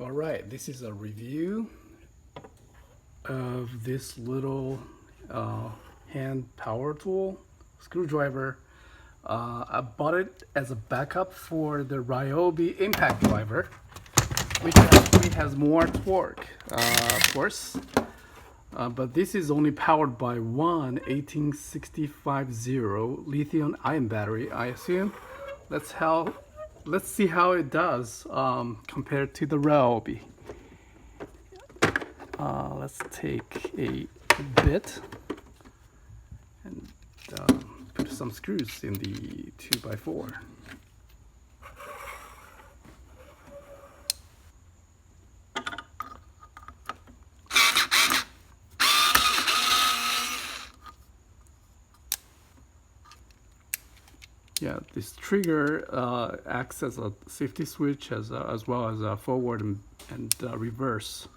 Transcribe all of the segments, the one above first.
All right, this is a review of this little hand power tool screwdriver. I bought it as a backup for the Ryobi impact driver, which actually has more torque, of course. But this is only powered by one 18650 lithium ion battery, I assume. Let's see how it does compared to the Ryobi. Let's take a bit and put some screws in the 2x4. Yeah, this trigger acts as a safety switch as well as a forward and reverse.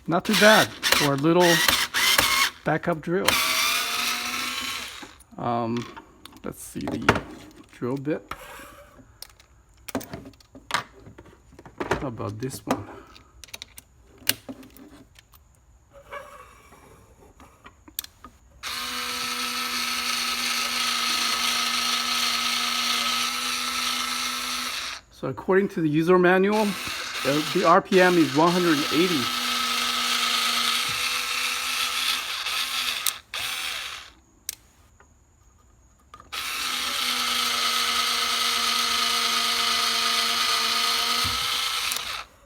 Not too bad for a little backup drill. Let's see the drill bit. How about this one? So according to the user manual, the RPM is 180.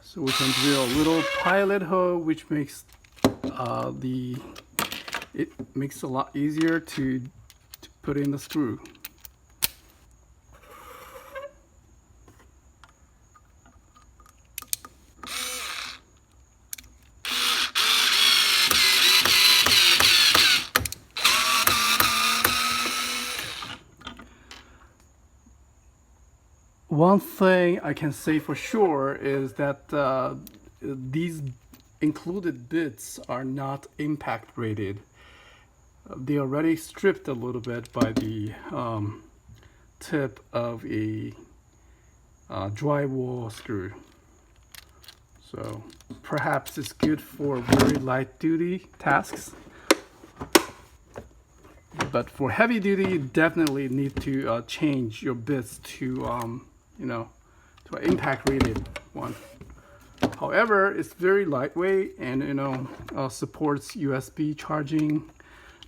So we can drill a little pilot hole, which makes it makes it a lot easier to put in the screw. One thing I can say for sure is that these included bits are not impact rated. They already stripped a little bit by the tip of a drywall screw. So perhaps it's good for very light duty tasks. But for heavy duty, you definitely need to change your bits to to an impact rated one. However, it's very lightweight and supports USB charging,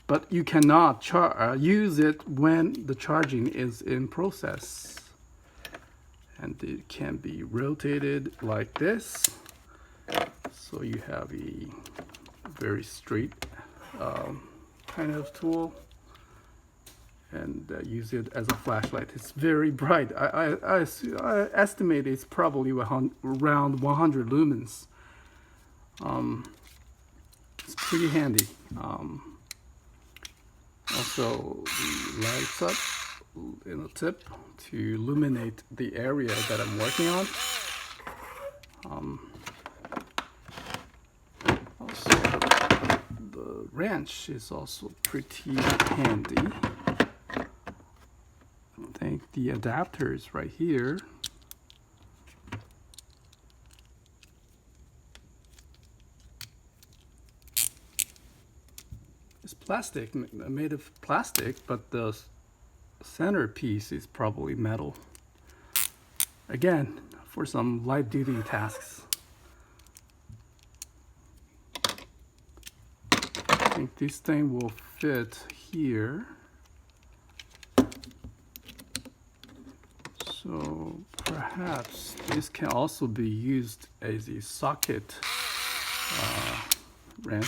but you cannot use it when the charging is in process. And it can be rotated like this, so you have a very straight kind of tool. And use it as a flashlight. It's very bright. I estimate it's probably around 100 lumens. It's pretty handy. Also, it lights up in the tip to illuminate the area that I'm working on. Also, the wrench is also pretty handy. I think the adapter is right here. It's plastic, made of plastic, but the centerpiece is probably metal. Again, for some light duty tasks. I think this thing will fit here. So perhaps this can also be used as a socket wrench.